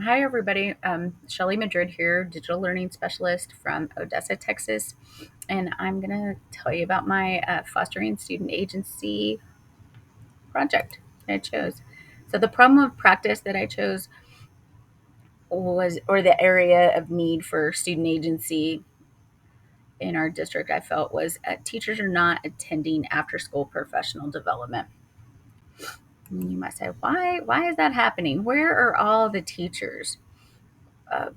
Hi, everybody. Shelly Madrid here, digital learning specialist from Odessa, Texas. And I'm going to tell you about my fostering student agency project that I chose. So, the problem of practice that I chose was, or the area of need for student agency in our district, I felt was teachers are not attending after school professional development. And you might say, why is that happening? Where are all the teachers? Uh,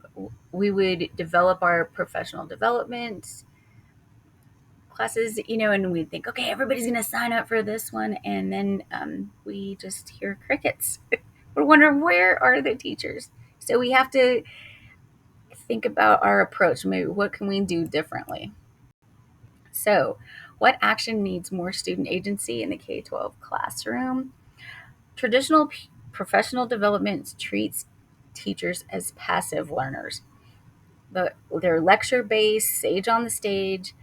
we would develop our professional development classes, and we think, okay, everybody's going to sign up for this one. And then we just hear crickets. We're wondering, where are the teachers? So we have to think about our approach. Maybe what can we do differently? So, what action needs more student agency in the K 12 classroom? Traditional professional development treats teachers as passive learners. They're lecture based, sage on the stage.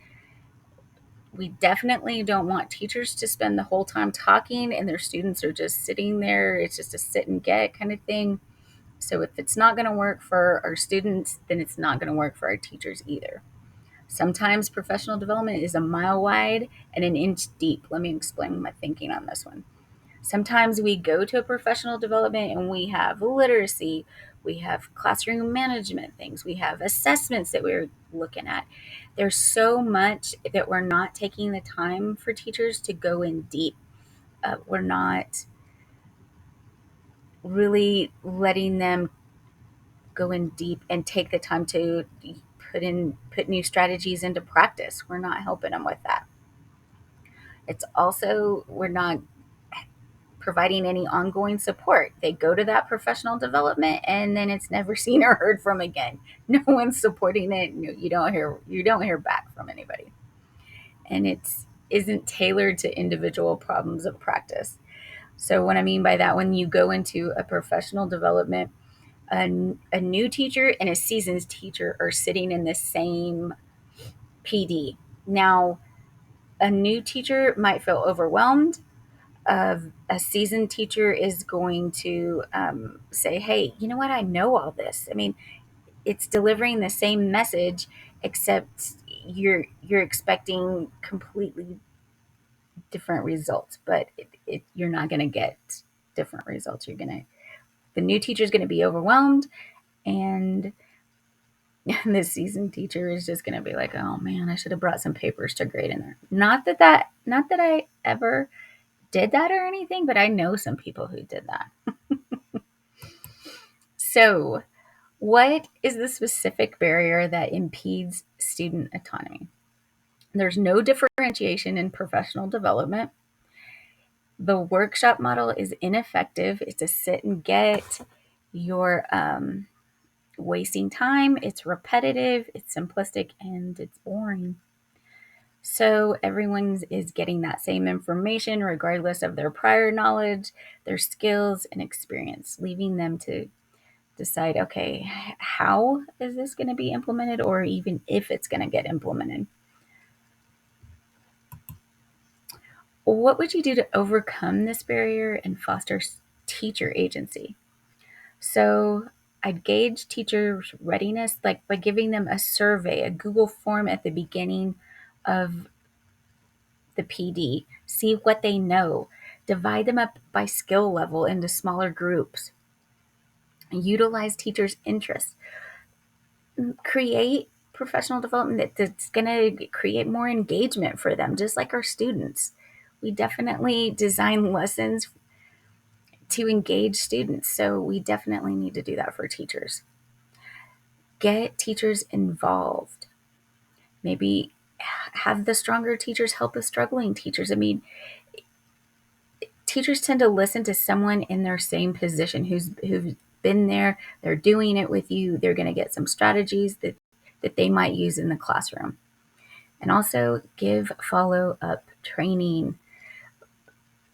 We definitely don't want teachers to spend the whole time talking and their students are just sitting there. It's just a sit and get kind of thing. So if it's not going to work for our students, then it's not going to work for our teachers either. Sometimes professional development is a mile wide and an inch deep. Let me explain my thinking on this one. Sometimes we go to a professional development and we have literacy, we have classroom management things, we have assessments that we're looking at. There's so much that we're not taking the time for teachers to go in deep. We're not really letting them go in deep and take the time to put new strategies into practice. We're not helping them with that. It's also, we're not providing any ongoing support. They go to that professional development and then it's never seen or heard from again. No one's supporting it. No, you don't hear back from anybody. And it's isn't tailored to individual problems of practice. So what I mean by that, when you go into a professional development, a new teacher and a seasoned teacher are sitting in the same PD. Now, a new teacher might feel overwhelmed. A seasoned teacher is going to say, hey, you know what? I know all this. I mean, it's delivering the same message, except you're expecting completely different results, but you're not going to get different results. The new teacher is going to be overwhelmed, and the seasoned teacher is just going to be like, oh man, I should have brought some papers to grade in there. Not that I ever did that or anything, but I know some people who did that. So, what is the specific barrier that impedes student autonomy? There's no differentiation in professional development. The workshop model is ineffective. It's a sit and get. You're wasting time. It's repetitive, it's simplistic, and it's boring. So everyone is getting that same information regardless of their prior knowledge, their skills, and experience, leaving them to decide, okay, how is this going to be implemented, or even if it's going to get implemented. What would you do to overcome this barrier and foster teacher agency? So I'd gauge teachers' readiness like by giving them a survey, a Google form at the beginning of the PD, see what they know, divide them up by skill level into smaller groups, utilize teachers' interests, create professional development that's going to create more engagement for them, just like our students. We definitely design lessons to engage students, so we definitely need to do that for teachers. Get teachers involved. Maybe have the stronger teachers help the struggling teachers. I mean, teachers tend to listen to someone in their same position who's been there, they're doing it with you, they're going to get some strategies that they might use in the classroom. And also give follow up training.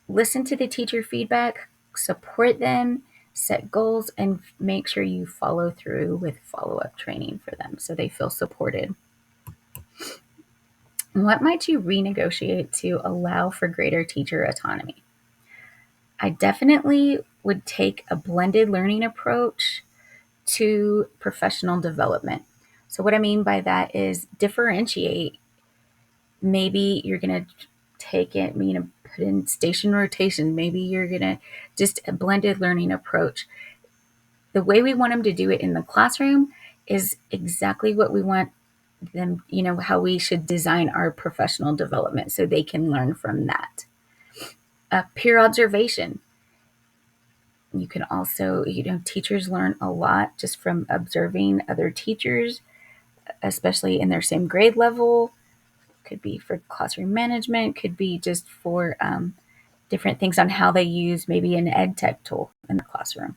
Listen to the teacher feedback, support them, set goals, and make sure you follow through with follow up training for them so they feel supported. What might you renegotiate to allow for greater teacher autonomy? I definitely would take a blended learning approach to professional development. So, what I mean by that is differentiate. Maybe you're going to take it, put in station rotation. Maybe you're going to just a blended learning approach. The way we want them to do it in the classroom is exactly what we want them, how we should design our professional development so they can learn from that. Peer observation. You can also, teachers learn a lot just from observing other teachers, especially in their same grade level. Could be for classroom management, could be just for different things on how they use maybe an ed tech tool in the classroom.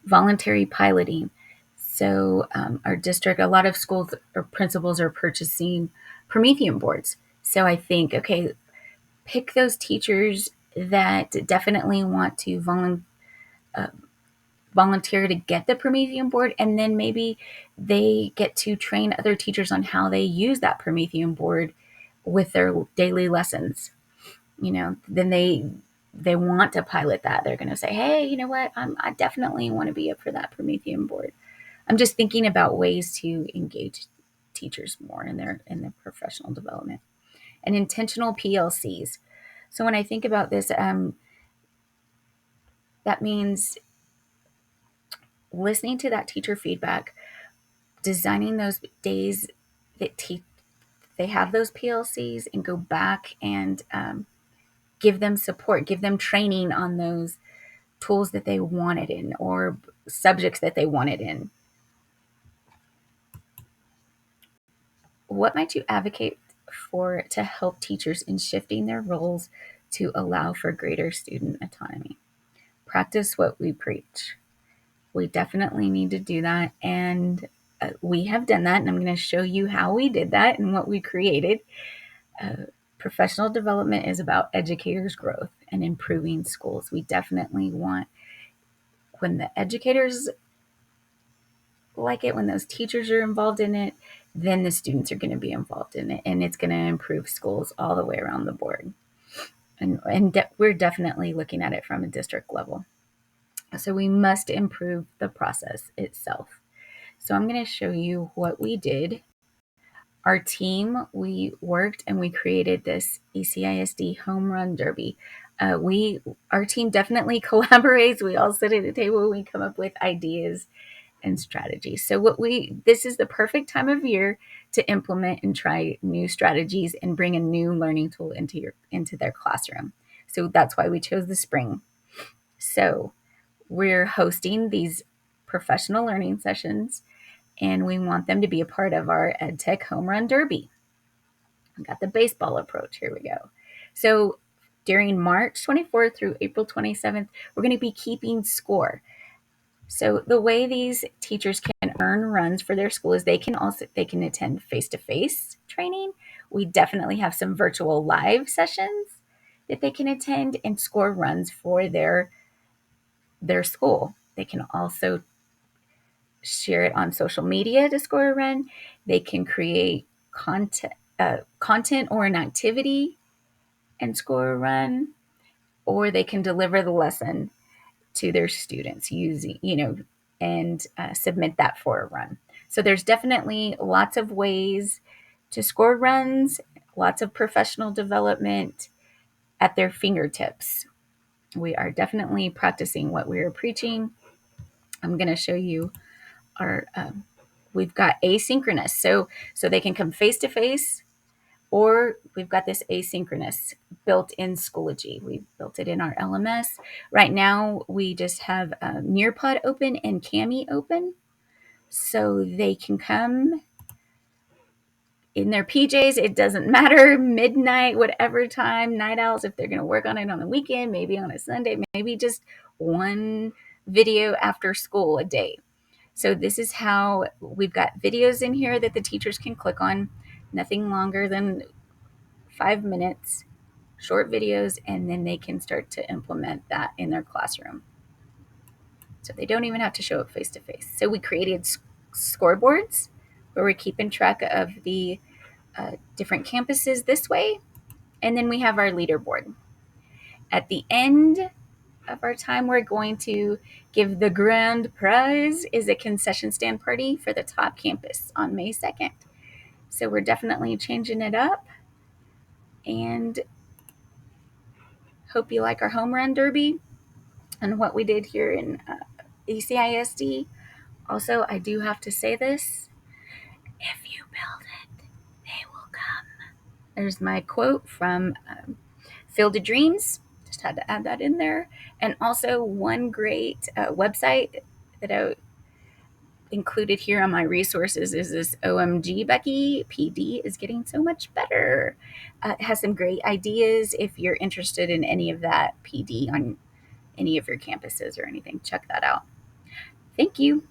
Voluntary piloting. So our district, a lot of schools or principals are purchasing Promethean boards. So I think, okay, pick those teachers that definitely want to volunteer to get the Promethean board, and then maybe they get to train other teachers on how they use that Promethean board with their daily lessons. Then they want to pilot that. They're going to say, hey, you know what, I definitely want to be up for that Promethean board. I'm just thinking about ways to engage teachers more in their professional development. And intentional PLCs. So when I think about this, that means listening to that teacher feedback, designing those days that they have those PLCs, and go back and give them support, give them training on those tools that they wanted in or subjects that they wanted in. What might you advocate for to help teachers in shifting their roles to allow for greater student autonomy? Practice what we preach. We definitely need to do that. And we have done that. And I'm going to show you how we did that and what we created. Professional development is about educators' growth and improving schools. We definitely want, when the educators like it, when those teachers are involved in it, then the students are going to be involved in it, and it's going to improve schools all the way around the board. And we're definitely looking at it from a district level. So we must improve the process itself. So I'm going to show you what we did. Our team, we worked and we created this ECISD home run derby. Our team definitely collaborates. We all sit at a table, we come up with ideas and strategies. So this is the perfect time of year to implement and try new strategies and bring a new learning tool into their classroom. So that's why we chose the spring. So we're hosting these professional learning sessions, and we want them to be a part of our EdTech Home Run Derby. I've got the baseball approach. Here we go. So during March 24th through April 27th, we're going to be keeping score. So the way these teachers can earn runs for their school is they can attend face-to-face training. We definitely have some virtual live sessions that they can attend and score runs for their school. They can also share it on social media to score a run. They can create content or an activity and score a run, or they can deliver the lesson to their students and submit that for a run. So there's definitely lots of ways to score runs, lots of professional development at their fingertips. We are definitely practicing what we are preaching. I'm going to show you we've got asynchronous. So they can come face to face, or we've got this asynchronous built in Schoology. We built it in our LMS. Right now, we just have Nearpod open and Cami open. So they can come in their PJs. It doesn't matter, midnight, whatever time, night owls, if they're going to work on it on the weekend, maybe on a Sunday, maybe just one video after school a day. So this is how we've got videos in here that the teachers can click on, nothing longer than 5 minutes, short videos, and then they can start to implement that in their classroom. So they don't even have to show up face to face. So we created scoreboards where we're keeping track of the different campuses this way. And then we have our leaderboard. At the end of our time, we're going to give the grand prize is a concession stand party for the top campus on May 2nd. So we're definitely changing it up, and hope you like our home run derby and what we did here in ECISD. Also, I do have to say this: if you build it, they will come. There's my quote from Field of Dreams. Just had to add that in there. And also, one great website that I included here on my resources is this OMG Becky PD is getting so much better. It has some great ideas if you're interested in any of that PD on any of your campuses or anything. Check that out. Thank you.